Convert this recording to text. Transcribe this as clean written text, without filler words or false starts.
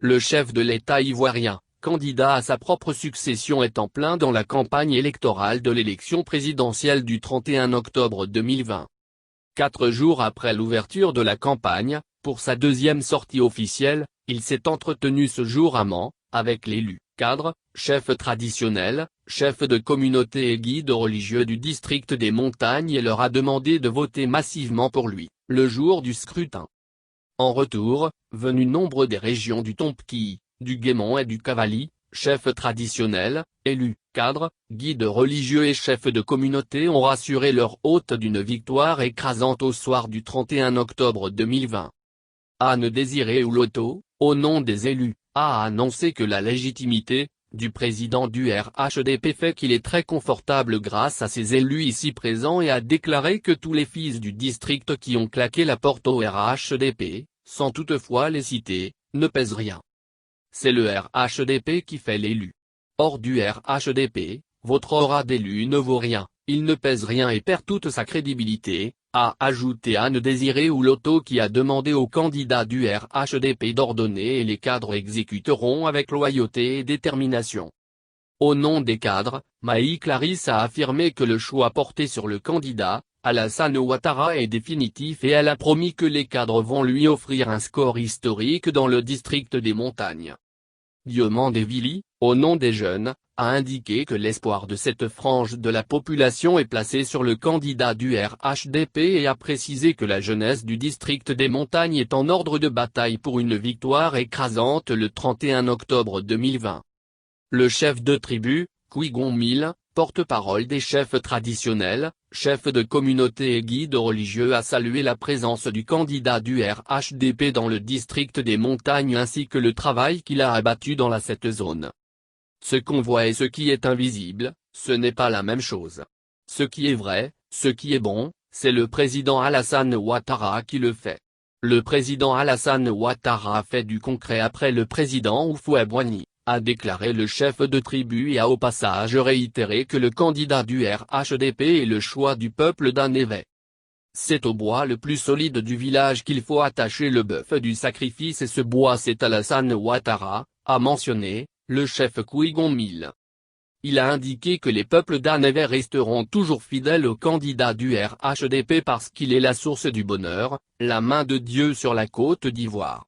Le chef de l'État ivoirien, candidat à sa propre succession, est en plein dans la campagne électorale de l'élection présidentielle du 31 octobre 2020. 4 jours après l'ouverture de la campagne, pour sa deuxième sortie officielle, il s'est entretenu ce jour à Mans, avec l'élu, cadre, chef traditionnel, chef de communauté et guide religieux du district des Montagnes, et leur a demandé de voter massivement pour lui, le jour du scrutin. En retour, venus nombreux des régions du Tombouctou, du Guémont et du Cavally, chefs traditionnels, élus, cadres, guides religieux et chefs de communauté ont rassuré leur hôte d'une victoire écrasante au soir du 31 octobre 2020. Anne Désiré Ouloto, au nom des élus, a annoncé que la légitimité du président du RHDP fait qu'il est très confortable grâce à ses élus ici présents, et a déclaré que tous les fils du district qui ont claqué la porte au RHDP, sans toutefois les citer, ne pèsent rien. C'est le RHDP qui fait l'élu. Hors du RHDP, votre aura d'élu ne vaut rien, il ne pèse rien et perd toute sa crédibilité, a ajouté Anne Désiré Ouloto, qui a demandé aux candidats du RHDP d'ordonner, et les cadres exécuteront avec loyauté et détermination. Au nom des cadres, Maï Clarisse a affirmé que le choix porté sur le candidat, Alassane Ouattara, est définitif, et elle a promis que les cadres vont lui offrir un score historique dans le district des Montagnes. Diomandé-Vili, au nom des jeunes, a indiqué que l'espoir de cette frange de la population est placé sur le candidat du RHDP, et a précisé que la jeunesse du district des Montagnes est en ordre de bataille pour une victoire écrasante le 31 octobre 2020. Le chef de tribu, Kouigon Mille, porte-parole des chefs traditionnels, chef de communauté et guide religieux, a salué la présence du candidat du RHDP dans le district des Montagnes ainsi que le travail qu'il a abattu dans cette zone. Ce qu'on voit et ce qui est invisible, ce n'est pas la même chose. Ce qui est vrai, ce qui est bon, c'est le président Alassane Ouattara qui le fait. Le président Alassane Ouattara a fait du concret après le président Houphouët-Boigny, a déclaré le chef de tribu, et a au passage réitéré que le candidat du RHDP est le choix du peuple d'Anévé. C'est au bois le plus solide du village qu'il faut attacher le bœuf du sacrifice, et ce bois c'est Alassane Ouattara, a mentionné le chef Kouigon Mille. Il a indiqué que les peuples d'Anévé resteront toujours fidèles au candidat du RHDP parce qu'il est la source du bonheur, la main de Dieu sur la Côte d'Ivoire.